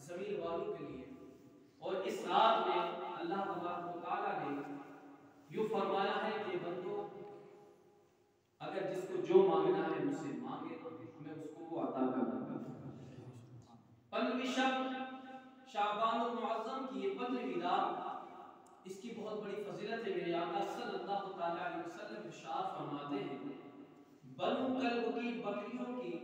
زمین والوں کے لیے. اور اس رات میں اللہ تبارک و تعالیٰ نے یوں فرمایا ہے کہ بندو اگر جس کو جو مانگنا ہے مجھ سے مانگے میں اس کو وہ عطا کر دوں گا. 15ویں شب شعبان المعظم کی یہ 15ویں رات، اس کی بہت بڑی فضیلت ہے. میرے آقا صلی اللہ تعالی علیہ وسلم ارشاد فرماتے ہیں بنو کلب کی بکریوں کی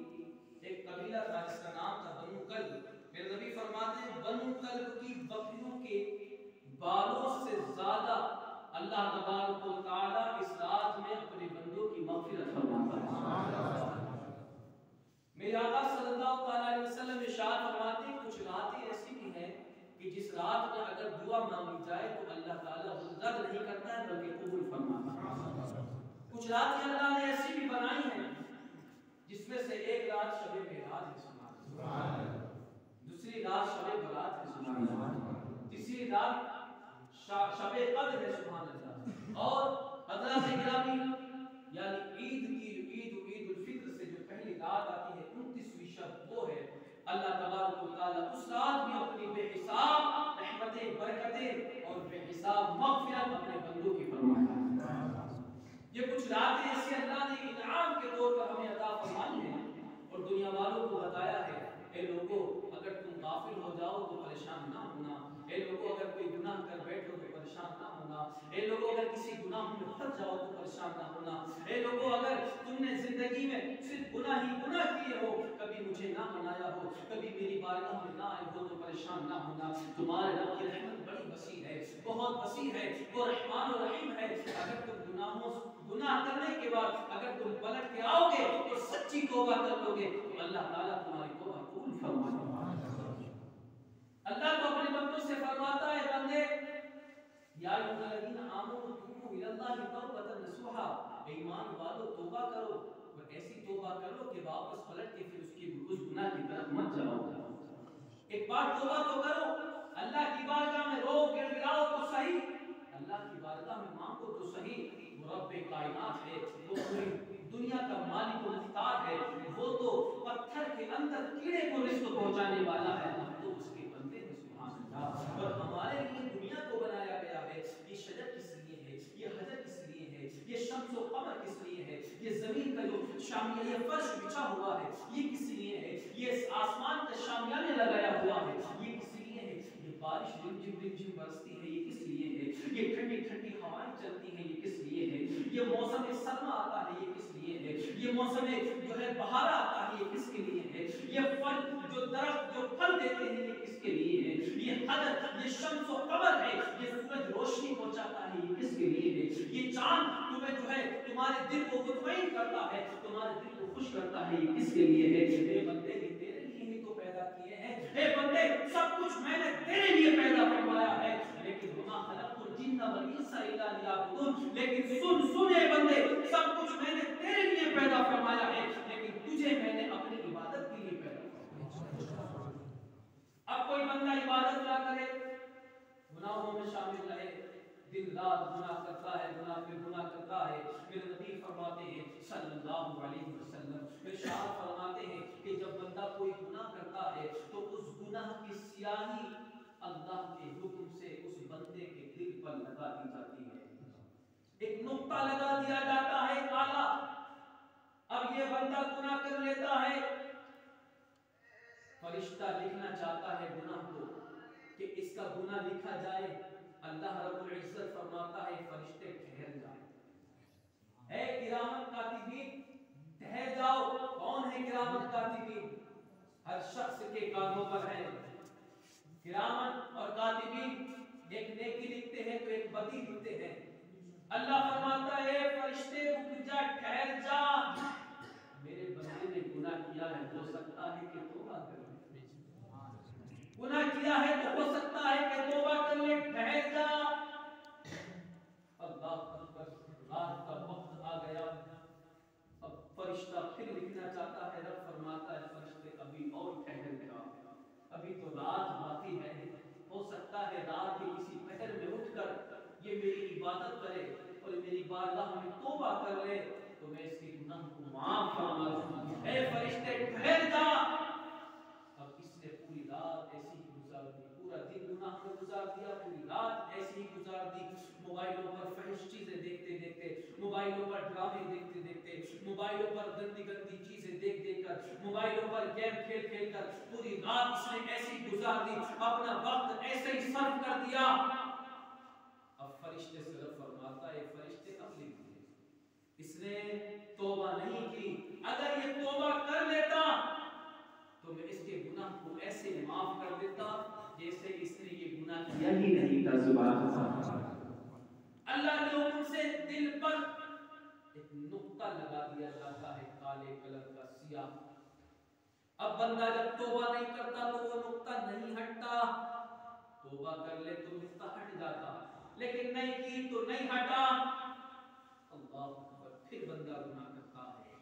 ایک قبیلہ تھا جس کا نام تھا بنو کلب. میرے نبی فرماتے ہیں بنو کلب کی بکریوں کے بالوں سے زیادہ اللہ تبارک و تعالیٰ اس رات میں اپنے بندوں کی مغفرت فرماتا ہے. میرے آقا صلی اللہ علیہ وسلم ارشاد فرماتے ہیں کچھ راتیں ایسی بھی ہیں کہ جس رات میں اگر دعا مانگی جائے تو اللہ تعالیٰ رد نہیں کرتا ہے بلکہ قبول فرماتا ہے. کچھ راتیں اللہ نے ایسی بھی بنائی ہیں جس میں سے ایک رات شب معراج ہے سبحان اللہ، دوسری رات شب برات ہے سبحان اللہ، تیسری رات شب قدر ہے سبحان اللہ. اور حضرات گرامی یعنی عید الفطر سے جو پہلی رات آتی ہے 29ویں شب وہ ہے اللہ تبارک و تعالیٰ اس رات میں اپنی بے حساب رحمتیں برکتیں اور بے حساب مغفرت اپنے بندوں کی فرماتا ہے. یہ کچھ راتیں ایسی اللہ نے انعام کے طور پر ہمیں عطا فرمائی ہیں اور دنیا والوں کو بتایا ہے اے لوگوں اگر تم غافل ہو جاؤ تو پریشان نہ ہونا. اے لوگوں اگر کوئی گناہ کر بیٹھو تو پریشان نہ ہونا. اے لوگوں اگر کسی گناہ میں پھنس جاؤ تو پریشان نہ ہونا. اے لوگوں اگر تم نے زندگی میں صرف گناہ ہی گناہ کیے ہو، کبھی مجھے نہ منایا ہو، کبھی میری بارگاہ میں نہ آئے ہو تو پریشان نہ ہونا. تمہارے رب کی رحمت بڑی وسیع ہے، بہت وسیع ہے، وہ رحمان و رحیم ہے. اگر تم گناہ کرنے کے بعد اگر تم پلٹ کے آؤ گے اور سچی توبہ کر لو گے تو اللہ تعالیٰ تمہاری توبہ قبول فرمائے گا. اللہ تو اپنے بندوں سے فرماتا ہے بندے یا ایھا الذین آمنوا توبوا الی اللہ توبۃ نصوحا، ایمان والو توبہ کرو اور ایسی توبہ کرو کہ واپس پلٹ کے پھر اس گناہ کی طرف مت جاؤ. ایک بار توبہ تو کرو، اللہ کی بارگاہ میں رو گڑ گڑاؤ تو صحیح، اللہ کی بارگاہ میں مانگو تو صحیح. وہ رب کائنات ہے، وہ پوری دنیا کا مالک و مختار ہے، وہ تو پتھر کے اندر کیڑے کو رزق پہنچانے والا ہے. ہم تو اس کے بندے ہیں سبحان اللہ. اور ہمارے لیے دنیا کو بنایا گیا ہے. یہ شجر کس لیے ہے، یہ حجر کس لیے ہے، یہ شمس و قمر کس لیے ہے، یہ زمین کا جو شامیہ یہ فرش بچھا ہوا ہے یہ کس لیے ہے، یہ آسمان کا شامیانے لگایا ہوا ہے یہ کس لیے ہے، یہ بارش رمجم برستی ہے یہ کس لیے ہے، یہ ٹھنڈی ٹھنڈی ہوائیں چلتی ہیں یہ کس لیے ہے، یہ موسم سرما آتا ہے یہ کس لیے ہے، یہ موسم جو ہے بہار آتا ہے یہ کس کے لیے ہے، یہ پھل جو درخت جو پھل دیتے ہیں یہ کس کے لیے ہے، یہ حجر یہ شمس و قمر ہے، یہ سورج روشنی پہنچاتا ہے یہ کس کے لیے ہے، یہ چاند تمہیں جو ہے تمہارے دل کو مطمئن کرتا ہے، تمہارے دل کو خوش کرتا ہے یہ کس کے لیے ہے. اے بندے یہ تیرے لیے ہی تو پیدا کیے ہیں. اے بندے سب کچھ میں نے تیرے لیے پیدا فرمایا ہے. لیکن وما خلقت الجن والانس الا لیعبدون، لیکن سن اے بندے سب کچھ میں نے تیرے لیے پیدا فرمایا ہے لیکن تجھے میں نے اپنی عبادت کے لیے پیدا فرمایا. اب کوئی بندہ عبادت نہ کرے، گناہوں میں شامل رہے، دن رات گناہ کرتا ہے، گناہ پہ گناہ کرتا ہے. میرے نبی فرماتے ہیں صلی اللہ علیہ وسلم ارشاد فرماتے ہیں کہ جب بندہ کوئی گناہ کرتا ہے تو اس گناہ کی سیاہی اللہ کے حکم سے اس بندے کے دل پر لگا دی جاتی ہے. ایک نقطہ لگا دیا جاتا ہے کالا. اب یہ بندہ گناہ کر لیتا ہے، فرشتہ لکھنا چاہتا ہے گناہ کو کہ اس کا گناہ لکھا جائے. اللہ رب العزت فرماتا ہے فرشتے ٹھہر جاؤ، اے کرامن کاتبین ٹھہر جاؤ. کون ہے کرامن کاتبین؟ ہر شخص کے کانوں پر ہے. کرامن اور کاتبین ایک نیکی لکھتے ہیں تو ایک بدی لکھتے ہیں. اللہ فرماتا ہے فرشتے رک جا، ٹھہر جا، میرے بندے نے گناہ کیا ہے، ہو سکتا ہے کہ توبہ کر لے. گناہ کیا ہے تو ہو سکتا ہے کہ توبہ کر لے، ٹھہر جا. اللہ اکبر، رات کا وقت آ گیا. اب فرشتہ پھر لکھنا چاہتا ہے. رب فرماتا ہے فرشتے ابھی اور ٹھہر جا، ابھی تو رات باقی ہے. ہو سکتا ہے رات کے کسی پہر میں اٹھ کر یہ میری عبادت کرے اور میری بارگاہ میں توبہ کر لے تو میں اس کے گناہ کو معاف فرما دوں. اے فرشتے ٹھہر جا. اب اس نے پوری رات ایسی موبائلوں پر ڈرامے دیکھتے دیکھتے، موبائلوں پر گندی گندی چیزیں دیکھ دیکھ کر، موبائلوں پر گیم کھیل کھیل کر پوری رات اس نے ایسی گزار دی، اپنا وقت ایسے ہی صرف کر دیا. اب فرشتے سے رب فرماتا ہے فرشتے اب لکھ دے، اس نے توبہ نہیں کی، اگر یہ توبہ کر لیتا تو میں اس کے گناہ کو ایسے معاف کر دیتا جیسے اس نے یہ گناہ کیا ہی نہیں تھا. سبحان اللہ. اللہ نے حکم سے دل پر ایک نقطہ لگا دیا جاتا ہے کالے کلر کا سیاہ. اب بندہ جب توبہ نہیں کرتا تو وہ نقطہ نہیں ہٹتا، توبہ کر لے تو نقطہ ہٹ جاتا، لیکن نہیں کی تو نہیں ہٹا. اللہ اکبر. پھر بندہ گناہ کرتا ہے،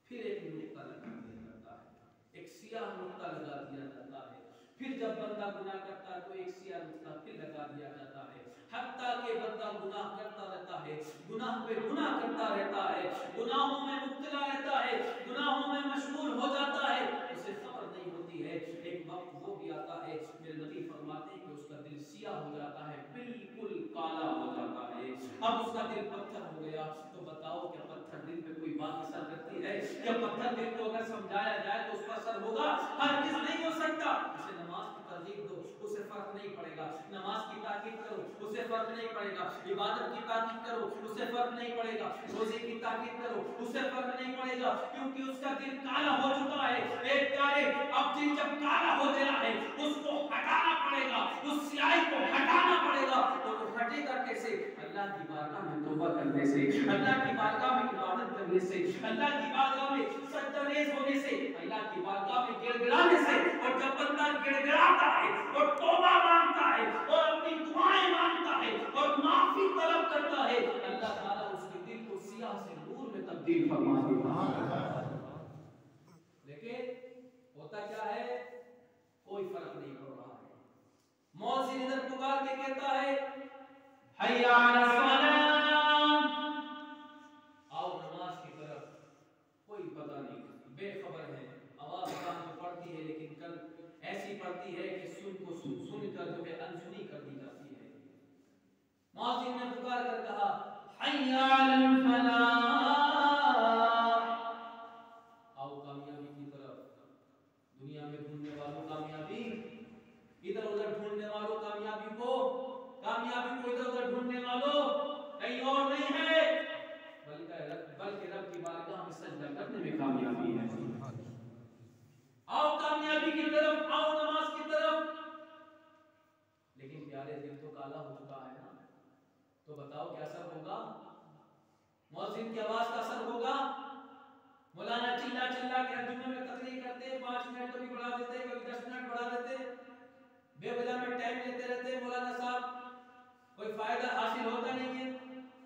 پھر ایک نقطہ لگا دیا جاتا ہے، ایک سیاہ نقطہ لگا دیا جاتا ہے. پھر جب بندہ گناہ کرتا ہے تو ایک سیاہ نقطہ پھر لگا دیا جاتا ہے، حتیٰ کہ بندہ گناہ کرتا رہتا ہے، گناہ پہ گناہ کرتا رہتا ہے، گناہوں میں مبتلا رہتا ہے، گناہوں میں مشغول ہو جاتا ہے، اسے خبر نہیں ہوتی ہے. ایک وقت وہ بھی آتا ہے، میرے نبی فرماتے ہیں کہ اس کا دل سیاہ ہو جاتا ہے، بالکل کالا ہو جاتا ہے. اب اس کا دل پتھر ہو گیا تو بتاؤ کیا پتھر دل پہ کوئی بات اثر کرتی ہے؟ کیا پتھر دل کو اگر سمجھایا جائے تو اس پر اثر ہوگا؟ ہرگز نہیں ہو سکتا. اسے نماز کی ترغیب دو، اسے فرق نہیں پڑے گا. نماز کی تاکید کرو، اسے فرق نہیں پڑے گا. عبادت کی تاکید کرو، اسے فرق نہیں پڑے گا. روزے کی تاکید کرو، اسے فرق نہیں پڑے گا، کیونکہ اس کا دل کالا ہو چکا ہے. ایک پیارے اب دل جب کالا ہو گیا ہے اس کو ہٹانا پڑے گا، اس سیاہی کو ہٹانا پڑے گا. تو وہ ہٹے گا کیسے؟ اللہ کی بارگاہ میں توبہ کرنے سے، اللہ کی بارگاہ میں عبادت کرنے سے، اللہ کی بارگاہ میں سجدہ ریز ہونے سے، اللہ کی بارگاہ میں گڑ گڑانے سے. اور جب بندہ گڑ گڑاتا ہے اور توبہ مانگتا ہے اور اپنی دعائیں مانگتا ہے اور معافی طلب کرتا ہے، اللہ تعالیٰ اس کے دل کو سیاہ سے نور میں تبدیل فرما دیتا ہے. لیکن ہوتا کیا ہے؟ کوئی فرق نہیں پڑ رہا ہے. مؤذن ادھر پکار کے کہتا ہے حی علی الصلاۃ، آؤ نماز کی طرف. کوئی پتہ نہیں، بے خبر ہے. آواز کان میں پڑتی ہے لیکن کل ایسی پڑتی ہے کہ سن کو سن کر جو ہے انسنی کر دی جاتی ہے. مؤذن نے پکار کر کہا حی علی الفلاح، آؤ کامیابی کی طرف. دنیا میں ڈھونڈنے والوں کامیابی، ادھر ادھر ڈھونڈنے والوں کامیابی کو ادھر ادھر ڈھونڈنے والوں کہیں اور نہیں ہے بلکہ رب کی بارگاہ میں سجدہ کرنے میں کامیابی ہے. آؤ کامیابی کی طرف، آؤ نماز کی طرف. لیکن پیارے دل تو کالا ہو چکا ہے نا، تو بتاؤ کیا اثر ہوگا؟ مؤذن کی آواز کا اثر ہوگا؟ مولانا چلا چلا کے جمعے میں تقریر کرتے، 5 منٹ کبھی بڑھا دیتے، کبھی 10 منٹ بڑھا دیتے، بے وجہ میں ٹائم لیتے رہتے. مولانا صاحب کوئی فائدہ حاصل ہوتا نہیں ہے.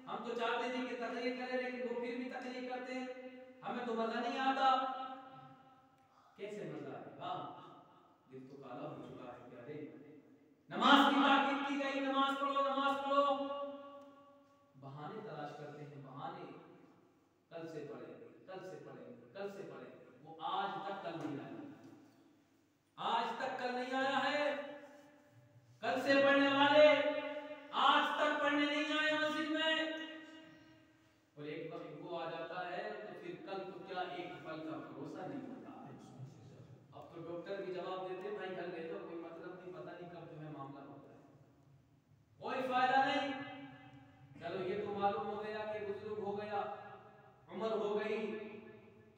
ہم تو چاہتے نہیں کہ تقریر کریں لیکن وہ پھر بھی تقریر کرتے ہیں، ہمیں تو مزہ نہیں آتا. کیسے مزہ آئے گا؟ دل تو کالا ہو چکا ہے پیارے. نماز کی تاکید کی گئی، نماز پڑھو نماز پڑھو، بہانے تلاش کرتے ہیں، بہانے. کل سے پڑھیں گے، کل سے پڑھیں گے، کل سے پڑھیں گے. وہ آج تک کل نہیں آیا، آج تک کل نہیں آیا ہے. کل سے پڑھنے والے آج تک پڑھنے نہیں آئے مسجد میں. اور ایک وقت وہ آ جاتا ہے تو پھر کل تو کیا ایک پل کا بھروسہ نہیں ہوتا ہے. اب تو ڈاکٹر بھی جواب دیتے ہیں بھائی گھر لے جاؤ، کوئی مطلب نہیں، پتہ نہیں کب تمہیں معاملہ ہوتا ہے، کوئی فائدہ نہیں. چلو یہ تو معلوم ہو گیا کہ بزرگ ہو گیا، عمر ہو گئی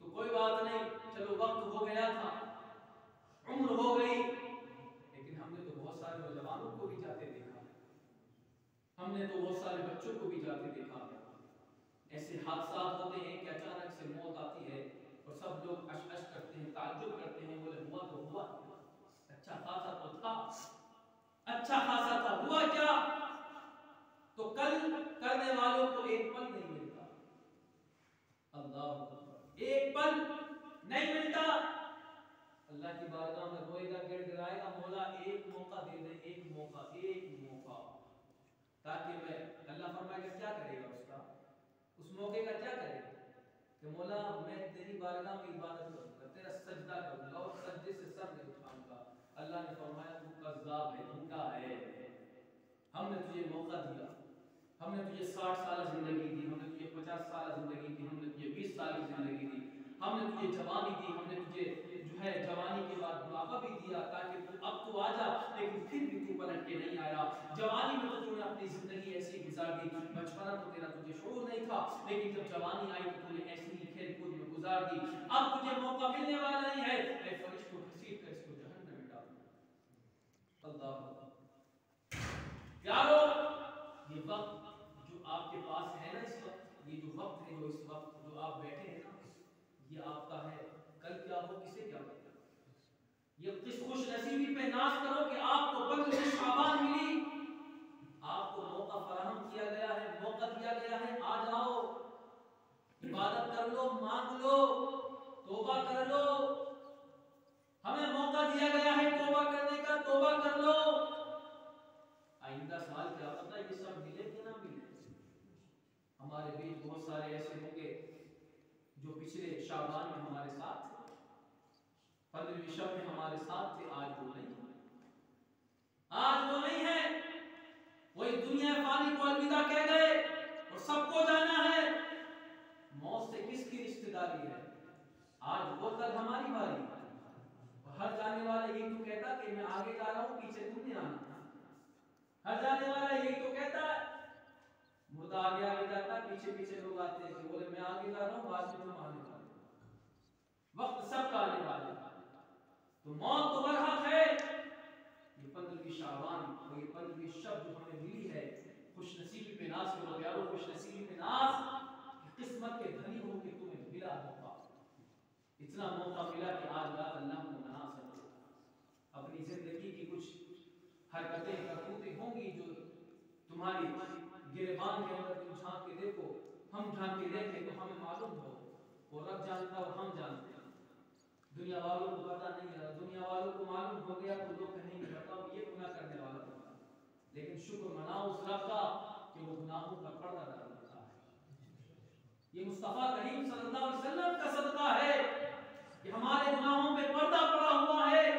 تو کوئی بات نہیں، چلو وقت ہو گیا تھا، عمر ہو گئی. لیکن ہم نے تو بہت سارے نوجوانوں کو بھی جاتے دیکھا، ہم نے تو بہت سارے بچوں کو بھی جاتے دیکھا. ایسے حادثات ہوتے ہیں کہ اچانک سے موت آتی ہے اور سب لوگ اش اش کرتے ہیں، تعجب کرتے ہیں، بولے ہوا تو ہوا، اچھا خاصا تو تھا، اچھا خاصا تھا، ہوا کیا؟ تو کل کرنے والوں کو ایک پل نہیں ملتا. اللہ ایک پل نہیں ملتا. اللہ کی بارگاہ میں روئے گا، گڑ گڑائے گا، مولا ایک موقع دے دے، ایک موقع، ایک موقع، تاکہ میں. اللہ فرمائے گا کیا کرے گا اس موقع کا کیا کرے گا؟ کہ مولا میں تیری بارگاہ میں عبادت کروں گا، تیرا سجدہ کروں گا اور سجدے سے سر نہیں اٹھاؤں گا. اللہ نے فرمایا تو کذاب ہے، دھوکا ہے. ہم نے تجھے موقع دیا، ہم نے تجھے 60 سال زندگی دی، ہم نے تجھے 50 سال زندگی کی، ہم نے تجھے 20 سال کی زندگی دی، ہم نے تجھے جوانی دی، ہم نے تجھے جو ہے جوانی کے بعد بڑھاپا بھی دیا تاکہ تو اب تو آ جا، لیکن پھر بھی تو پلٹ کے نہیں آیا۔ جوانی میں تو نے اپنی زندگی ایسی گزار دی، بچپنا تو تیرا تجھے شعور نہیں تھا، لیکن جب جوانی آئی تو نے ایسی ہی کھیل کود میں گزار دی۔ اب تجھے موقع ملنے والا نہیں ہے، اے فرشتوں گھسیٹ کر اس کو جہنم میں ڈال دو۔ اللہ پیارو، یہ وقت جو آپ کے پاس ہے نا، اس وقت یہ جو وقت ہے، جو اس وقت جو آپ بیٹھے ہیں نا، یہ آپ کا ہے، کل کیا ہو کسے کیا پتہ۔ یہ کس خوش نصیبی پہ ناز کرو کہ آپ کو 15 شعبان ملی، آپ کو موقع فراہم کیا گیا ہے، موقع دیا گیا ہے، آ جاؤ، عبادت کر لو، مانگ لو، توبہ کر لو، ہمیں موقع دیا گیا ہے توبہ کرنے کا، توبہ کر لو۔ آئندہ سال کیا پتہ یہ سب ملے کہ نہ ملے۔ ہمارے بیچ بہت سارے ایسے ہوں گے جو پچھلے شعبان میں ہمارے ساتھ تھے، 15ویں شب میں ہمارے ساتھ تھے، آج وہ نہیں ہے، آج وہ نہیں ہے۔ وہی دنیا فانی کو الوداع کہہ گئے اور سب کو جانا ہے۔ موت سے کس کی رشتہ داری ہے؟ آج وہ، کل ہماری باری۔ اور ہر جانے والا یہی تو کہتا کہ میں آگے جا رہا ہوں، پیچھے تم نے آنا۔ ہر جانے والا یہی تو کہتا ہے، مردہ آگے آگے جاتا، پیچھے پیچھے لوگ آتے ہیں کہ بولے میں آگے جا رہا ہوں، بعد میں تم آنے والے۔ وقت سب کا آنے والا ہے، تو موت تو برحق ہے۔ یہ 15ویں شعبان اور یہ 15ویں شب جو ہمیں ملی ہے، خوش نصیبی پہ ناز کرو پیارو، خوش نصیبی پہ ناز کہ قسمت کے دھنی ہو کہ تمہیں ملا موقع، اتنا موقع ملا کہ آج رات اللہ کو منا سکو۔ اپنی زندگی کی کچھ حرکتیں کرتوتیں ہوں گی جو تمہاری گریبان کے اندر تم جھانک کے دیکھو، ہم جھانک کے دیکھیں تو ہمیں معلوم ہو، وہ رب جانتا اور ہم جانتے ہیں۔ دنیا والوں کو پتہ نہیں ہے، دنیا والوں کو معلوم ہو گیا تو لوگ کہیں گے بتاؤ یہ گناہ کرنے والا تھا، لیکن شکر مناؤ اس رب کا کہ وہ گناہوں کا پردہ ڈال دیتا ہے۔ یہ مصطفیٰ کریم صلی اللہ علیہ وسلم کا صدقہ ہے کہ ہمارے گناہوں پہ پردہ پڑا ہوا ہے،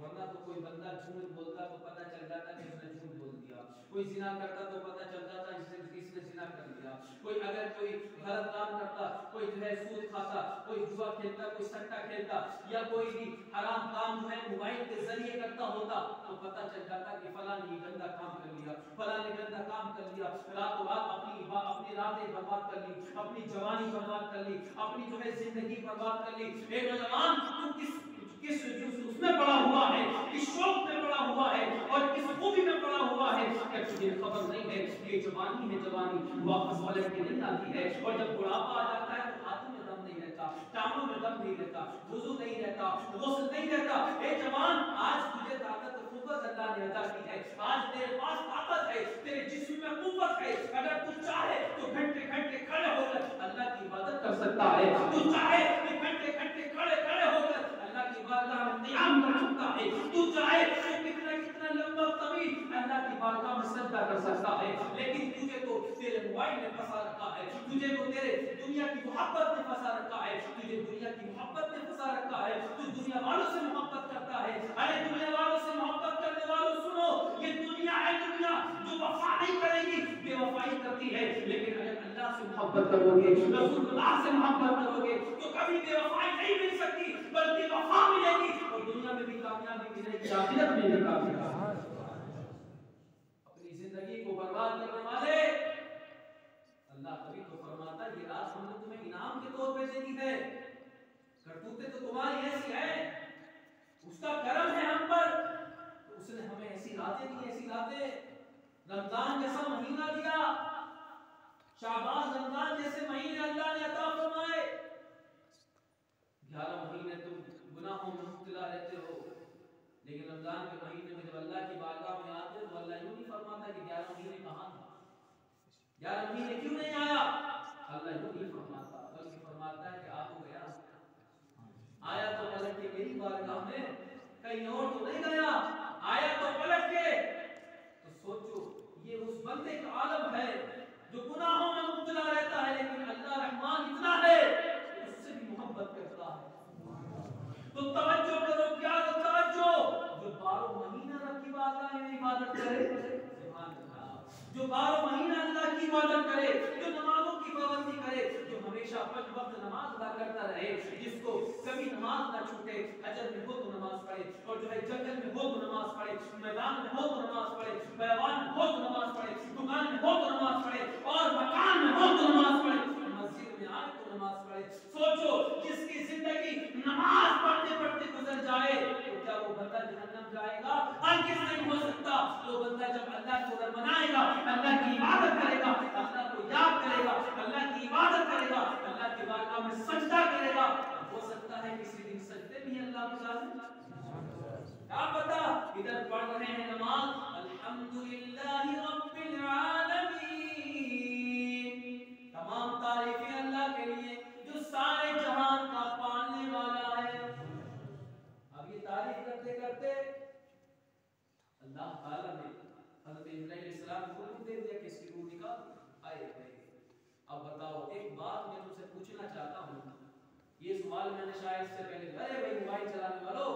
ورنہ تو کوئی بندہ جھوٹ بولتا تو پتہ چل جاتا کہ اس نے جھوٹ بول دیا، کوئی زنا کرتا تو پتہ چل جاتا اس نے زنا کر لیا، کوئی اگر کوئی غلط کام کرتا، کوئی جو ہے سود کھاتا، کوئی جوا کھیلتا، کوئی سٹا کھیلتا، یا کوئی بھی حرام کام جو ہے موبائل کے ذریعے کرتا ہوتا تو پتہ چل جاتا کہ فلاں نے گندا کام کر لیا، فلاں نے گندا کام کر لیا، راتوں رات اپنی راتیں برباد کر لی، اپنی جوانی برباد کر لی، اپنی جو ہے زندگی برباد کر لی۔ اے نوجوان، تو کس اس میں پڑا ہوا ہے، کس شوق میں پڑا ہوا ہے اور کس خوبی میں پڑا ہوا ہے کہ تجھے خبر نہیں ہے یہ جوانی ہے، جوانی واپس پلٹ کے نہیں آتی ہے، اور جب بڑھاپا آ جاتا ہے تو ہاتھوں میں دم نہیں رہتا، ٹانگوں میں دم نہیں رہتا، وضو نہیں رہتا، غسل نہیں رہتا۔ اے جوان، آج تجھے طاقت اور قوت اللہ نے عطا کی ہے، آج تیرے پاس طاقت ہے، تیرے جسم میں قوت ہے، اگر تو چاہے تو گھنٹے گھنٹے کھڑے ہو کر اللہ کی عبادت کر سکتا ہے، تو چاہے تو گھنٹے گھنٹے کھڑے ہو کر اللہ کی بارگاہ میں قیام کر سکتا ہے، تو چاہے تو کتنا لمبا طویل اللہ کی بارگاہ میں سجدہ کر سکتا ہے، لیکن تجھے تو تیرے موبائل میں پھنسا رکھا ہے، تجھے تو تیرے دنیا کی محبت میں پھنسا رکھا ہے، تجھے دنیا کی محبت میں پھنسا رکھا ہے، تو دنیا والوں سے محبت کرتا ہے۔ ارے دنیا والوں سے محبت کرنے والوں سنو، یہ دنیا ہے، دنیا جو وفا نہیں کرے گی، بے وفائی کرتی ہے، لیکن اگر اللہ سے محبت کرو گے، رسول اللہ سے محبت کرو گے تو کبھی بے وفائی نہیں مل سکتی، بلکہ وفا ملے گی، اور دنیا میں بھی کامیابی ملے گی، آخرت میں بھی کامیابی۔ اپنی زندگی کو برباد کرنے والے، اللہ کبھی تو فرماتا ہے یہ رات ہم نے تمہیں انعام کے طور پہ دے دی ہے، کرتوتیں تو تمہاری ایسی ہیں، اس کا کرم ہے ہم پر، تو اس نے ہمیں ایسی راتیں دی، ایسی راتیں، رمضان جیسا مہینہ دیا، شعبان رمضان جیسے مہینے اللہ نے عطا فرمائے۔ 11 مہینے تم گناہوں میں مبتلا رہتے ہو، لیکن رمضان کے مہینے میں جب اللہ کی بارگاہ میں آتے ہو تو اللہ یوں نہیں فرماتا کہ 11 مہینے کہاں تھا، 11 مہینے کیوں نہیں آیا، اللہ یوں نہیں فرماتا، بلکہ فرماتا ہے کہ آ تو گیا، آیا تو پلٹ کے میری بارگاہ میں، کہیں اور تو نہیں گیا، آیا تو پلٹ کے۔ تو سوچو یہ اس بندے کا عالم ہے جو گناہوں میں مبتلا رہتا ہے، لیکن اللہ رحمان اتنا ہے کہ اس سے بھی محبت کرتا ہے۔ تو توجہ کرو، کیا توجہ، جو 12 مہینہ رب کی بارگاہ میں عبادت کرے، سبحان اللہ، جو 12 مہینہ اللہ کی عبادت کرے، جو نمازوں کی ہمیشہ 5 وقت نماز ادا کرتا رہے، جس کو کبھی نماز نہ چھوٹے، حجر میں ہو تو نماز پڑھے، اور جو ہے جنگل میں ہو تو نماز پڑھے، میدان میں ہو تو نماز پڑھے، بیابان میں ہو تو نماز پڑھے، دکان میں ہو تو نماز پڑھے، اور مکان میں ہو تو نماز پڑھے، مسجد میں آئے تو نماز پڑھے۔ سوچو جس کی زندگی نماز پڑھتے پڑھتے گزر جائے تو کیا وہ بندہ جہنم جائے گا؟ ہرگز نہیں ہو سکتا۔ وہ بندہ جب اللہ کو منائے گا، اللہ کی عبادت کرے گا، اللہ کو یاد کرے گا، اللہ کی عبادت کرے گا، اللہ کی بارگاہ میں سجدہ کرے گا، ہو سکتا ہے کسی دن سجدے میں اللہ کو راضی کیا پتا ادھر پڑھ رہے ہیں نماز الحمدللہ رب العالمین، تمام تعریفیں اللہ کے لیے جو سارے جہان کا پالنے والا ہے۔ اب یہ تعریف کرتے کرتے اللہ تعالیٰ نے حضرت ابراہیم علیہ السلام کو حکم دے دیا کہ اس کی روح نکال آئے گئے۔ اب بتاؤ ایک بات میں تم سے پوچھنا چاہتا ہوں، یہ سوال میں نے شاید سے پہلے ارے بھائی موبائل چلانے والوں،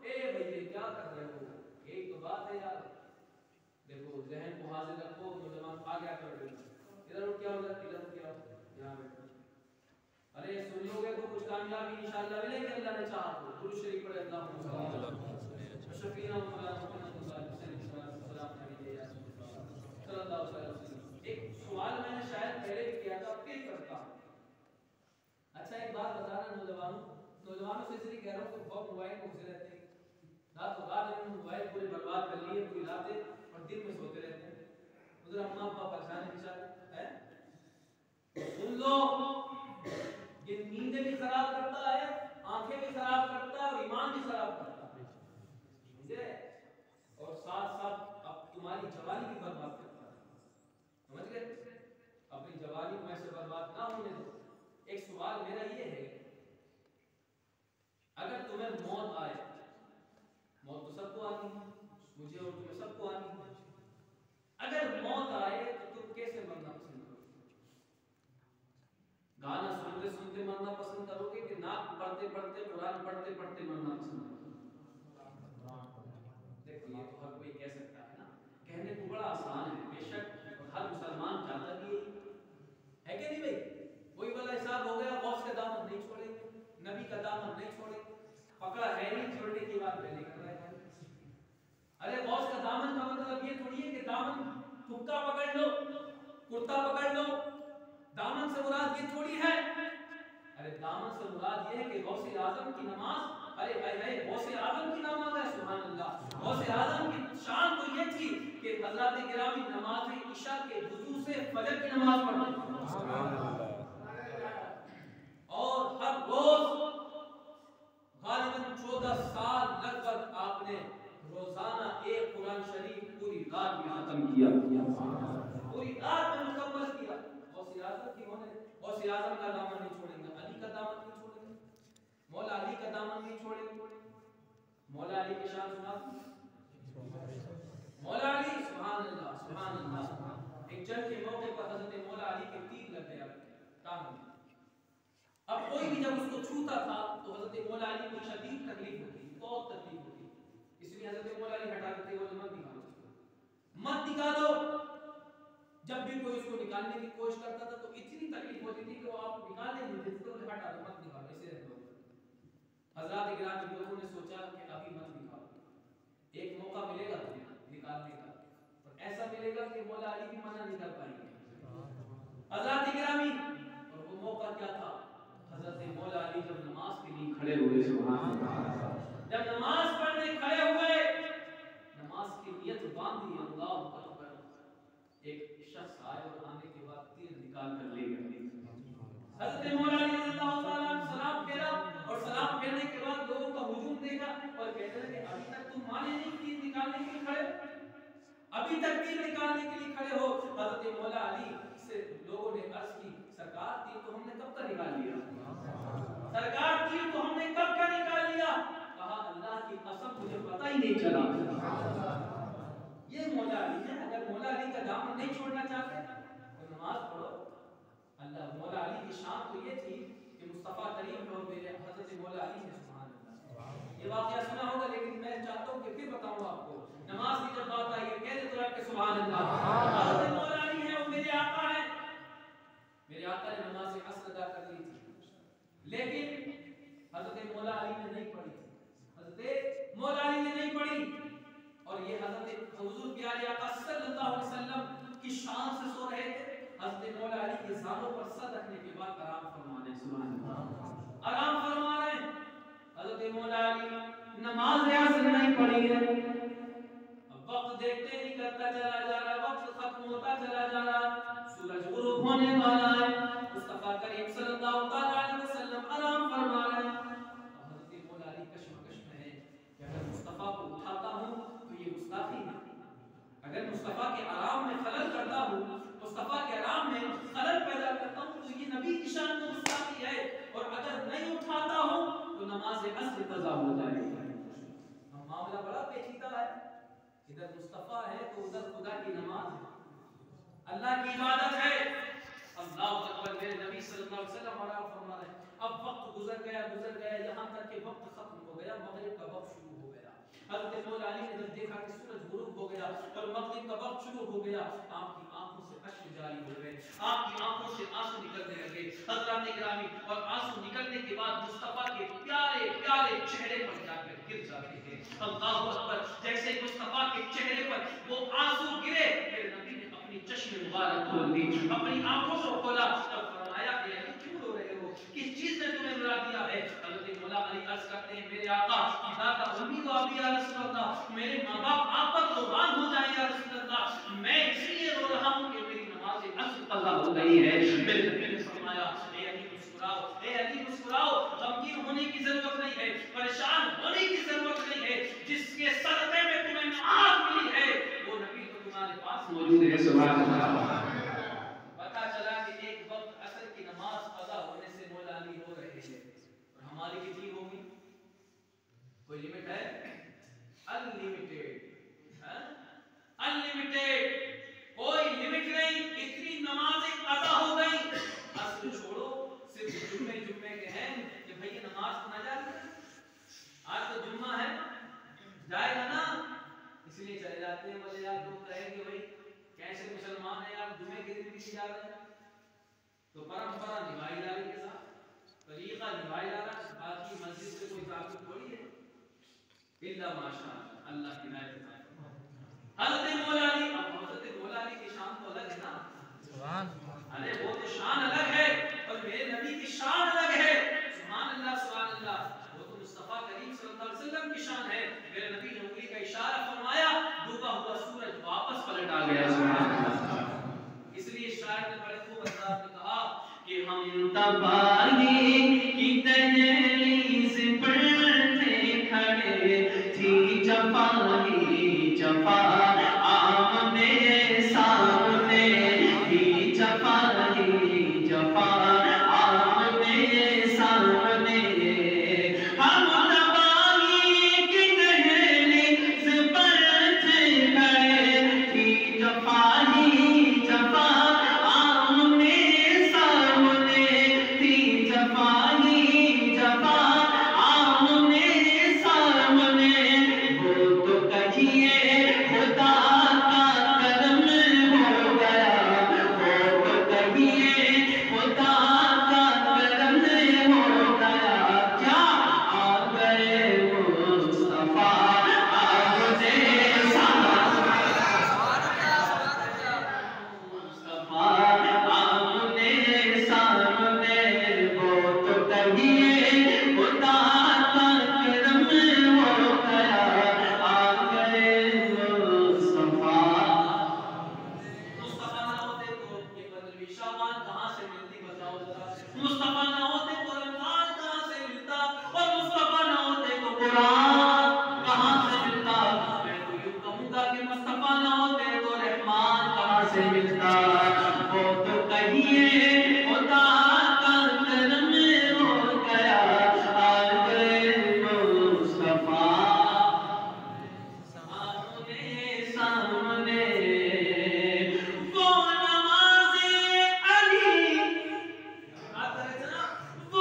اے بھائی یہ کیا کر رہے ہو؟ ایک تو بات ہے یار، دیکھو ذہن کو حاضر رکھو، نوجوان آ گیا کر رہے ہو، ادھر اٹھ کیا ہوگا، ادھر اٹھ کیا ہوگا، یہاں بیٹھو، ارے سن لو گے تو کچھ کامیابی انشاءاللہ ملے گی اللہ نے چاہا تو۔ درود شریف پڑھے اللہم صلی اللہ علیہ وسلم شفیعنا مولانا محمد صلی اللہ علیہ وسلم۔ ایک سوال میں نے شاید پہلے بھی کیا تھا، پھر کرتا ہوں۔ اچھا ایک بات بتانا نوجوانوں سے اس لیے کہہ رہا ہوں کہ بہت موبائل میں گھسے رہتے ہیں، رات و رات انہوں نے موبائل پورے برباد کر لیے، پوری راتیں اور دن میں سوتے رہتے ہیں، ادھر اماں ابا پریشان ہیں بیچارے ہیں۔ سن لو یہ نیندیں بھی خراب کرتا ہے، آنکھیں بھی خراب کرتا ہے، اور ایمان بھی خراب کرتا ہے، سمجھے؟ اور ساتھ ساتھ اب تمہاری جوانی بھی برباد کرتا ہے، سمجھ گئے؟ اپنی جوانی کو ایسے برباد نہ ہونے دو۔ ایک سوال میرا یہ ہے، اگر تمہیں موت آئے، موت تو سب کو آنی ہے، مجھے اور تمہیں سب کو آنی ہے، اگر موت آئے تو تم کیسے مرنا پسند کرو گے؟ گانا سنتے سنتے مرنا پسند کرو گے کہ نعت پڑھتے پڑھتے قرآن پڑھتے پڑھتے مرنا پسند کرو گے؟ دیکھو یہ تو ہر کوئی کہہ سکتا ہے نا، کہنے کو بڑا آسان ہے بے شک، اور ہر مسلمان چاہتا بھی ہے کہ نہیں بھائی؟ وہی والا حساب ہو گیا، غوث کا دامن نہیں چھوڑیں گے، نبی کا دامن نہیں چھوڑیں گے، پکڑا ہے نہیں چھوڑنے کی بات پہلے کر رہے ہیں۔ ارے غوث کا دامن کا مطلب یہ تھوڑی ہے کہ دامن ٹھکا پکڑ لو، کرتا پکڑ لو، دامن سے مراد یہ تھوڑی ہے۔ ارے دامن سے مراد یہ ہے کہ غوث اعظم کی نماز، ارے غوث اعظم کی نماز ہے، سبحان اللہ، غوث اعظم کی شان تو یہ تھی کہ حضرات گرامی نماز عشاء کے وضو سے فجر کی نماز پڑھتے تھے، سبحان اللہ، اور ہر روز غالباً 14 سال لگ بھگ آپ نے روزانہ ایک قرآن شریف پوری رات میں ختم کیا، پوری رات میں مکمل کیا۔ غوث اعظم کی ہونے، غوث اعظم کا دامن نہیں چھوڑیں گے، علی کا دامن نہیں چھوڑیں گے، مولا علی کا دامن نہیں چھوڑیں گے۔ مولا علی کی شان سنا، مولا علی سبحان اللہ سبحان اللہ، ایک جنگ کے موقع پر حضرت مولا علی کے تیر لگ گیا ٹانگ میں، اب کوئی بھی جب اس کو چھوتا تھا تو حضرت مولا علی کو شدید تکلیف ہوتی، بہت تکلیف ہوتی، اس لیے حضرت مولا علی ہٹا دیتے، وہ مت نکالو، مت نکالو۔ جب بھی کوئی اس کو نکالنے کی کوشش کرتا تھا تو اتنی تکلیف ہوتی تھی کہ وہ آپ نکالنے نہیں دیتے تو ہٹا دو، مت نکالو، اسے رکھ دو۔ حضرات کرام لوگوں نے سوچا کہ ابھی مت نکالو، ایک موقع ملے گا تمہیں نکالنے کا، اور ایسا ملے گا کہ مولا علی بھی منع نہیں کر پائیں گے۔ حضرات گرامی، اور وہ موقع کیا تھا؟ حضرت مولا علی جب نماز کے لیے کھڑے ہوئے، سبحان اللہ، جب نماز پڑھنے کھڑے ہوئے، نماز کی نیت باندھی، اللہ اکبر، ایک شخص آئے اور آنے کے بعد تیر نکال کر لے گئے۔ حضرت مولا علی رضی اللہ تعالیٰ عنہ سلام پھیرا، اور سلام پھیرنے کے بعد لوگوں کا ہجوم دیکھا اور کہتے ہیں کہ ابھی تک تم مانے نہیں تیر نکالنے کے لیے کھڑے، ابھی تک تیر نکالنے کے لیے کھڑے ہو۔ حضرت مولا علی سے لوگوں نے عرض کی، سرکار تیر تو ہم نے کب کا نکال لیا، سرکار تیر تو ہم نے کب کا نکال لیا۔ کہا اللہ کی قسم مجھے پتہ ہی نہیں چلا۔ یہ مولا علی ہے، اگر مولا علی کا دامن نہیں چھوڑنا چاہتے تو نماز پڑھو۔ اللہ مولا علی کی شان تو یہ تھی کہ مصطفیٰ کریم اور میرے حضرت مولا علی ہے، سبحان اللہ۔ یہ واقعہ سنا ہوگا لیکن میں چاہتا ہوں کہ پھر بتاؤں آپ کو، نماز کی جب بات آئی ہے کہہ دے تو رب کے سبحان اللہ، حضرت مولا علی ہے، وہ میرے آقا ہیں، میرے آقا نے نماز عصر ادا کر لی تھی، لیکن حضرت مولا علی نے نہیں پڑھی، حضرت مولا علی نے نہیں پڑھی، اور یہ حضرت حضور پیارے آقا صلی اللہ علیہ وسلم کی شان سے سو رہے تھے. حضرت مولا علی کے زانوں پر سر رکھنے کے بعد آرام فرما رہے ہیں. سبحان اللہ، آرام فرما رہے ہیں. حضرت مولا علی نماز اصل نہیں پڑھی ہے، وقت دیکھتے ہی کرتا چلا جا رہا، وقت ختم ہوتا چلا جا رہا، سورج غروب ہونے والا ہے. مصطفیٰ کریم صلی اللہ علیہ وسلم آرام فرما رہے ہیں. حضرت مولا علی کشمکش میں ہے کہ اگر مصطفیٰ کو اٹھاتا ہوں تو یہ گستاخی ہے، اگر مصطفیٰ کے آرام میں خلل کرتا ہوں، مصطفیٰ کے آرام میں خلل پیدا کرتا ہوں تو یہ نبی کی شان میں گستاخی ہے، اور اگر نہیں اٹھاتا ہوں تو نماز عصر قضا ہو جائے گی. معاملہ بڑا پیچیدہ ہے، ادھر مصطفیٰ ہے تو ادھر خدا کی نماز ہے، اللہ کی عبادت ہے. اللہ اکبر. میرے نبی صلی اللہ علیہ وسلم آرام فرما رہے ہیں. اب وقت گزر گیا یہاں تک کہ وقت ختم ہو گیا، مغرب کا وقت شروع ہو گیا. حضرت مولا علی نے جب دیکھا کہ سورج غروب ہو گیا اور مغرب کا وقت شروع ہو گیا، آپ کی آنکھوں سے اشک جاری ہو گئے، آپ کی آنکھوں سے آنسو نکلنے لگے. حضرات گرامی، اور آنسو نکلنے کے بعد مصطفیٰ کے پیارے پیارے چہرے پر جا کر گر جاتے ہیں. اللہ اکبر. جیسے مصطفیٰ کے چہرے پر وہ آنسو گرے، میرے نبی نے اپنی چشم مبارک کھول دی، اپنی آنکھوں کو کھولا اور فرمایا کہ علی کیوں رو رہے ہو، کس چیز نے تمہیں رلا دیا ہے؟ حضرت مولا علی عرض کرتے ہیں میرے آقا فداک امی و ابی یا رسول اللہ، میرے ماں باپ آپ پر قربان ہو جائیں یا رسول اللہ، میں اس لیے رو رہا ہوں کہ میری نماز عصر قضا ہو گئی ہے. میرے نبی نے فرمایا اے علی مسکراؤ، اے علی مسکراؤ، غمگین ہونے کی ضرورت نہیں ہے، پریشان ہونے کی ضرورت نہیں ہے، جس کے صدقے میں تمہیں نماز ملی ہے وہ نبی تو تمہارے پاس موجود ہے. سبحان اللہ. پتہ چلا کہ ایک وقت عصر کی نماز قضا ہونے سے مولا علی رو رہے ہیں، اور ہماری کتنی ہوگی؟ کوئی لمٹ ہے؟ انلمیٹڈ، انلمیٹڈ، کوئی لمٹ نہیں. اتنی نمازیں قضا ہو گئی. عصر چھوڑو، صرف جمعے کے ہیں کہ بھئی نماز نہ جائے، آج تو جمعہ ہے جائے گا نا، اس لیے چلے جاتے ہیں. بولے یار تم کہیں گے بھئی کیسے مسلمان ہیں آپ جمعے کے دن بھی جا رہے ہیں؟ تو پرمپرا نبھائی جا رہی کے ساتھ، طریقہ نبھائی جا رہا ہے. باقی مسجد سے کوئی تعلق تھوڑی ہے الا ماشاء اللہ کی عنایت ہے. حضرت مولا علی، اب حضرت مولا علی کی شان تو الگ ہے نا، سبحان اللہ. ارے وہ تو شان الگ ہے اور میرے نبی کی شان الگ ہے. سبحان اللہ، سبحان اللہ. وہ تو مصطفیٰ کریم صلی اللہ علیہ وسلم کی شان ہے. میرے نبی نے انگلی کا اشارہ فرمایا، ڈوبا ہوا سورج واپس پلٹ آ گیا. سبحان اللہ. اس لیے شاعر نے بڑے خوب انداز میں کہا کہ ہم تباہی کی دہلیز پر تھے کھڑے، تھی جفا ہی جفا آمنے سامنے، تھی جفا ہی جفا آمنے سامنے. ہم تباہی کی دہلیز پر تھے کھڑے، تھی جفا ہی جفا آمنے سامنے، تھی جفا ہی جفا آمنے سامنے. وہ تو کہیے خدا کا کرم ہو گیا، وہ تو کہیے خدا کا کرم ہو گیا. کیا آ گئے مصطفیٰ آمنے سامنے، مصطفیٰ آمنے سامنے. وہ تو کہیے خدا کا کرم ہو گیا، آ گئے مصطفیٰ. مصطفیٰ نہ ہوتے تو یہ بدلوی شعبان کہاں سے ملتی بتاؤ ذرا. مصطفیٰ نہ ہوتے تو رمضان کہاں سے ملتا، اور مصطفیٰ نہ ہوتے تو قرآن کہاں سے ملتا. میں تو یوں کہوں گا کہ مصطفیٰ نہ ہوتے تو رحمان کہاں سے ملتا. وہ تو کہیے خدا کا کرم ہو گیا، آ گئے مصطفیٰ آمنے سامنے. وہ نماز علی، وہ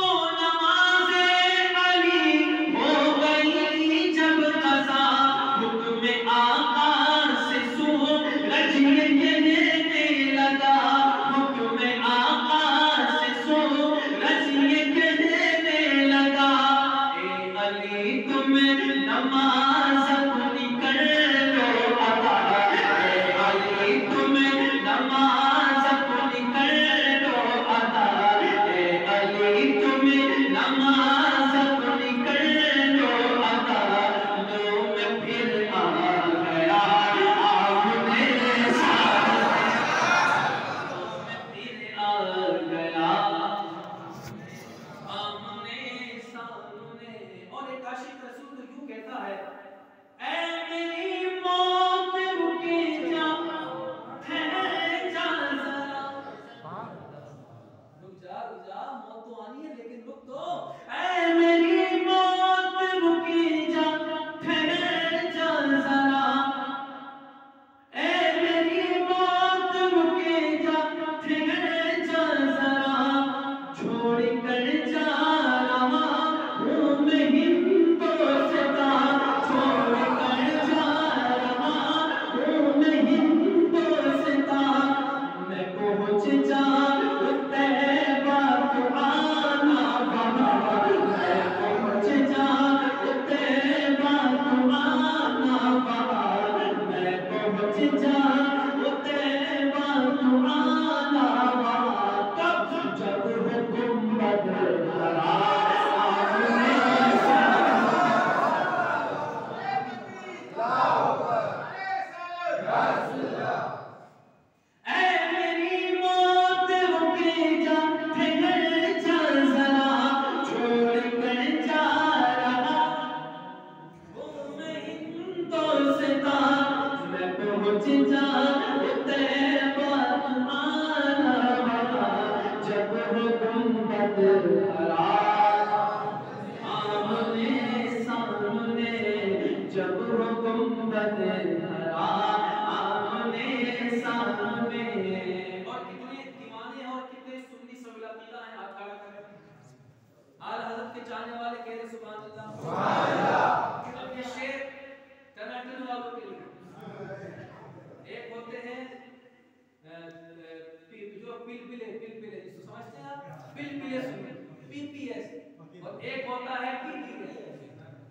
ایک ہوتا ہے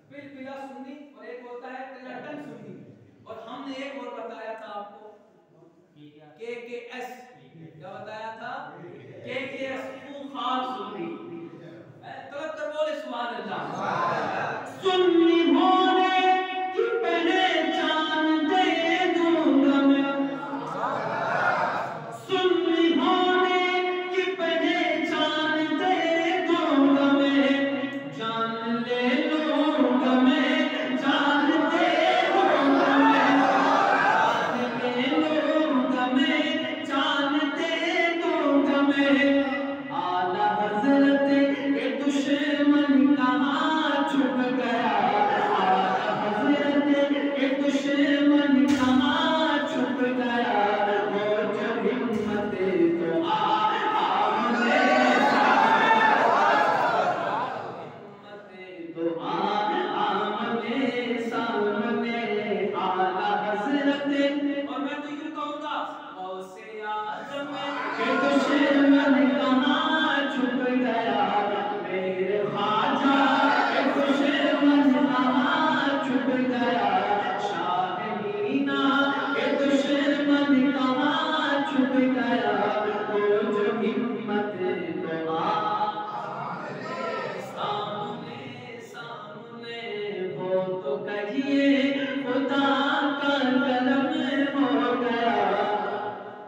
پلپلا سنی اور ایک ہوتا ہے ٹلٹن سنی. اور ہم نے ایک اور بتایا تھا آپ کو KKS. کیا بتایا تھا؟ KKS خوخار سنی. طلب کر بولے سبحان اللہ. سنی ہونے کی پہچان دے دوں گا میں. سنی ہونے کی پہچان دے دوں گا میں. جان لے لوں گا میں. جان دے دوں گا میں. جان لے لوں گا میں. جان دے دوں گا میں. اعلیٰ حضرت کے دشمن کہاں چھپ گیا. اعلیٰ حضرت کے دشمن کہاں چھپ گیا. وہ جو ہمت تو آمنے سامنے اعلیٰ حضرت. اور میں تو یوں کہوں گا غوث اعظم کے دشمن کہاں چھپ گیا. میرے خواجہ کے دشمن کہاں چھپ گیا. شاہ مینا کے دشمن کہاں چھپ گیا. وہ جو ہمت تو سامنے سامنے. وہ تو کہیے خدا کا کرم ہو گیا.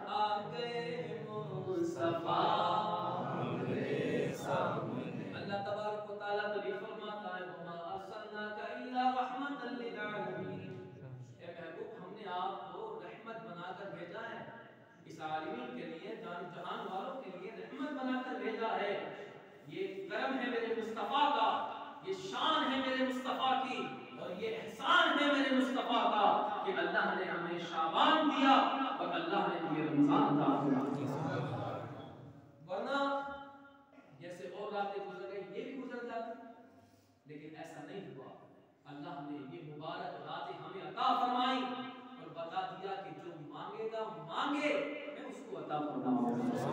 آ گئے مصطفیٰ. اللہ تبارک و تعالیٰ نبی فرماتا ہے وما ارسلناک الا رحمۃ للعالمین. اے محبوب ہم نے آپ کو رحمت بنا کر بھیجا ہے. اس عالمین کے لیے جان جہان والوں کے لیے رحمت بنا کر بھیجا ہے. یہ کرم ہے میرے مصطفیٰ کا. یہ شان ہے میرے مصطفیٰ کی. اور یہ احسان ہے میرے مصطفیٰ کا کہ اللہ نے ہمیں شعبان دیا اور اللہ نے ہمیں رمضان عطا فرمایا. ورنہ جیسے اور راتیں گزر گئی یہ بھی گزر جاتی. لیکن ایسا نہیں ہوا. اللہ نے یہ مبارک راتیں ہمیں عطا فرمائی اور بتا دیا کہ جو مانگے گا مانگے میں اس کو عطا فرماؤں گا.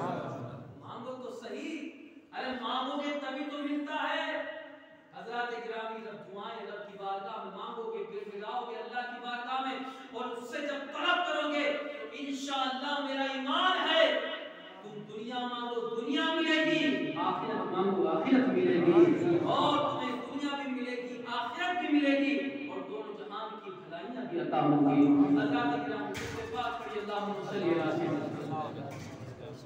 مانگو تو صحیح. ارے مانگو گے تبھی تو ملتا ہے. حضرات گرامی جب دعائیں رب کی بارگاہ میں مانگو گے گر گراؤ گے اللہ کی بارگاہ میں اور اس سے جب طلب کرو گے تو انشاءاللہ میرا ایمان ہے تم دنیا مانگو دنیا ملے گی. آخرت مانگو آخرت ملے گی. اور تمہیں دنیا بھی ملے گی آخرت بھی ملے گی اور دونوں جہان کی بھلائیاں بھی عطا ہوں گی. حضرات گرامی سے بات کریے اللہم صلی علی سیدنا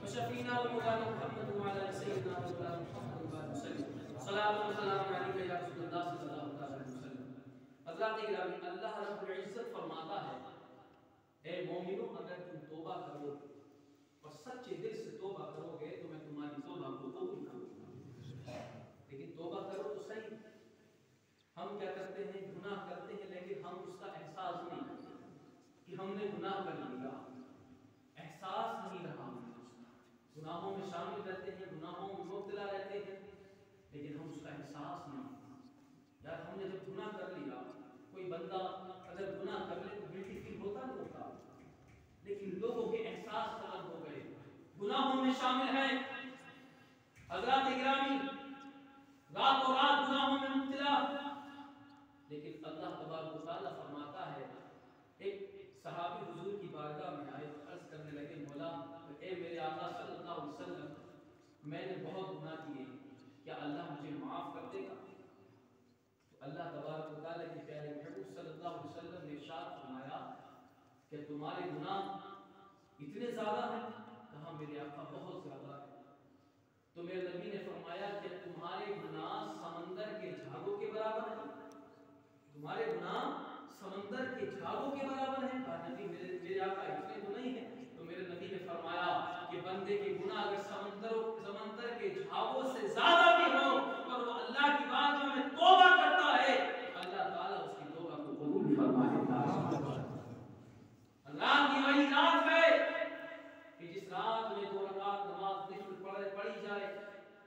وشفینا ومولانا محمد وعلی سیدنا مولانا محمد وسلم. صلاۃ و سلام علیک یا رسول اللہ صلی اللہ علیہ وسلم. حضرات گرامی اللہ رب العزت فرماتا ہے اے مومنو اگر تم توبہ کرو اور سچے دل سے توبہ کرو گے تو میں تمہاری توبہ کو قبول کروں گا. لیکن توبہ کرو تو صحیح. ہم کیا کرتے ہیں گناہ کرتے ہیں لیکن ہم اس کا احساس نہیں کرتے کہ ہم نے گناہ کر لیا. احساس نہیں رہا. گناہوں میں شامل رہتے ہیں گناہوں میں مبتلا رہتے ہیں لیکن ہم اس کا احساس نہیں. یار ہم نے جب گناہ کر لیا. کوئی بندہ اگر گناہ کر لے تو گلٹی فیل ہوتا نہیں ہوتا. لیکن لوگوں کے احساس ختم ہو گئے. گناہوں میں شامل ہیں. حضرات گرامی رات و رات گناہوں میں مبتلا. لیکن اللہ تبارک و تعالیٰ فرماتا ہے. ایک صحابی حضور کی بارگاہ میں آئے عرض کرنے لگے مولا اے میرے آقا صلی اللہ علیہ وسلم میں نے بہت گناہ کیے کیا اللہ مجھے معاف کر دے گا. تو اللہ تبارک و تعالیٰ کے پیارے محبوب صلی اللہ علیہ وسلم نے ارشاد فرمایا کہ تمہارے گناہ اتنے زیادہ ہیں. کہا میرے آقا بہت زیادہ ہے. تو میرے نبی نے فرمایا کہ تمہارے گناہ سمندر کے جھاگوں کے برابر ہیں. تمہارے گناہ سمندر کے جھاگوں کے برابر ہیں. کہا نبی میرے آقا اتنے تو نہیں ہیں. تو میرے نبی نے فرمایا کہ بندے کے گناہ اگر سمندر کے جھاگوں سے زیادہ بھی ہو اور وہ اللہ کی بارگاہ میں توبہ کرتا ہے اللہ تعالیٰ اس کی توبہ کو قبول فرمائے گا. رات کی وہی رات ہے کہ جس رات میں 2 رکعت نماز نفل پڑھی جائے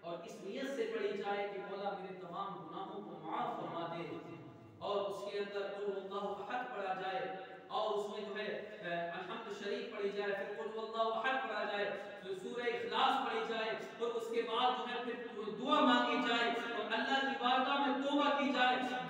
اور اس نیت سے پڑھی جائے کہ مولا میرے تمام گناہوں کو معاف فرما دے. اور اس کے اندر قل اللہ احد پڑھا جائے اور اس میں جو ہے الحمد شریف پڑھی جائے پھر قل اللہ احد پڑھا جائے سورہ اخلاص پڑھی جائے اور اس کے بعد جو ہے پھر دعا مانگی جائے اور اللہ کی بات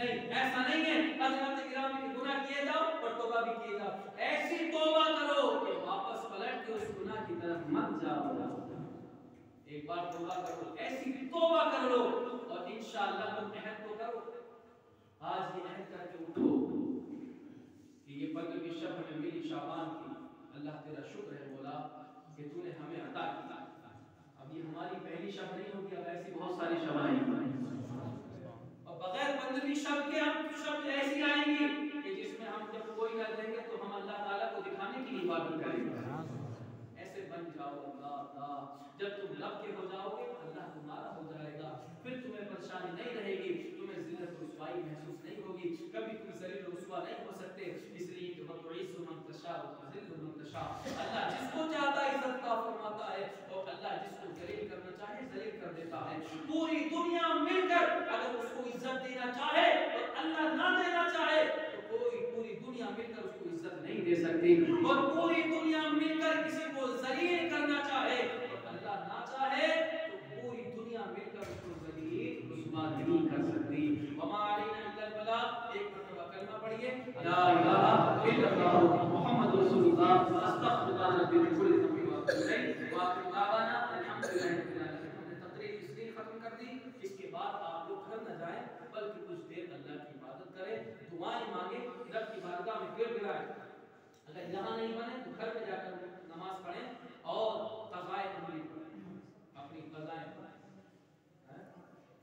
نہیں، ایسا نہیں ہے حضرت گرامی کے گناہ کیے جاؤ اور توبہ بھی کیے جاؤ، ایسی توبہ کرو کہ واپس پلٹ کے اس گناہ کی طرف مت جاؤ۔ ایک بار توبہ کرو، ایسی توبہ کر لو اور انشاءاللہ تم عہد تو کرو، آج یہ عہد کر کے اٹھو کہ یہ 15ویں شب ہمیں ملی شعبان کی، اللہ تیرا شکر ہے مولا کہ تو نے ہمیں عطا کیا۔ اب یہ ہماری پہلی شب نہیں ہوگی، اب ایسی بہت ساری شب آئیں گی، اور بغیر 15ویں شب کے ہم شب ایسی آئیں گی کہ جس میں ہم جب کوئی نہ دیں گے تو ہم اللہ تعالیٰ کو دکھانے کی عبادت کریں گے۔ ایسے بن جاؤ اللہ اللہ، جب تم لب کے ہو جاؤ گے اللہ تمہارا ہو جائے گا، پھر تمہیں پریشانی نہیں رہے گی، تمہیں ذلت و رسوائی محسوس نہیں ہوگی، کبھی تم ذلیل و رسوا نہیں ہو سکتے، اس لیے کہ وَتُعِزُّ مَن تَشَاءُ وَتُذِلُّ مَن تَشَاءُ، اللہ جس کو چاہتا ہے عزت عطا فرماتا ہے اور اللہ جس کو ذلیل کرنا چاہے ذلیل کر دیتا ہے۔ پوری دنیا مل کر اگر اس کو عزت دینا چاہے اور اللہ نہ دینا چاہے تو کوئی پوری دنیا مل کر اس کو عزت نہیں دے سکتی، اور پوری دنیا مل کر کسی کو ذلیل کرنا چاہے اور اللہ نہ چاہے تو پوری دنیا مل کر اس کو ذلیل رسوا نہیں کر سکتی۔ وما علینا الا البلاغ، ایک مرتبہ کلمہ پڑھیے لا الہ الا اللہ محمد رسول اللہ، استغفر اللہ ربی من کل ذنب واتوب الیہ، واخر دعوانا الحمدللہ رب العالمین۔ ہم نے تقریر اس لیے ختم کر دی، اس کے بعد آپ لوگ گھر نہ جائیں بلکہ کچھ دیر اللہ کی عبادت کریں، دعائیں مانگیں، رب کی بارگاہ میں گر گرائیں، اگر یہاں نہیں بنے تو گھر میں جا کر نماز پڑھیں اور قضائے عمری پڑھیں، اپنی قضائیں پڑھیں،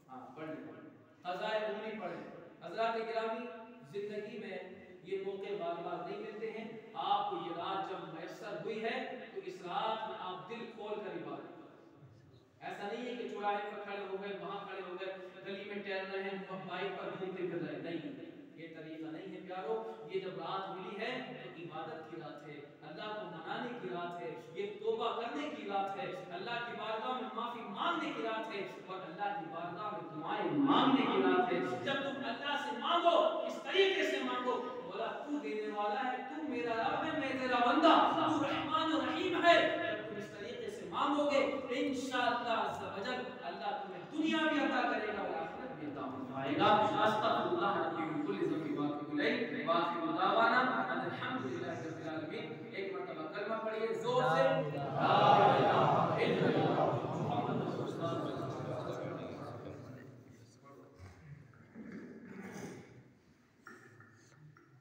ہاں پڑھ لیں، قضائے عمری پڑھیں۔ حضرات گرامی زندگی میں یہ موقع بار بار نہیں ملتے ہیں، آپ کو یہ رات جب میسر ہوئی ہے تو اس رات میں آپ دل کھول کر عبادت کریں۔ ایسا نہیں ہے کہ چوراہے پر کھڑے ہو گئے، وہاں کھڑے ہو گئے، گلی میں ٹہل رہے ہیں، بائک پر گھومتے پھر رہے، نہیں، یہ طریقہ نہیں ہے پیارو۔ یہ جب رات ملی ہے تو عبادت کی رات ہے، اللہ کو منانے کی رات ہے، یہ توبہ کرنے کی رات ہے، اللہ کی بارگاہ میں معافی مانگنے کی رات ہے اور اللہ کی بارگاہ میں دعائیں مانگنے کی رات ہے۔ جب تم اللہ سے مانگو اس طریقے سے مانگو، مولا تو دینے والا ہے، تو میرا رب ہے، میں تیرا بندہ، تو رحمان و رحیم ہے، جب تم اس طریقے سے مانگو گے انشاءاللہ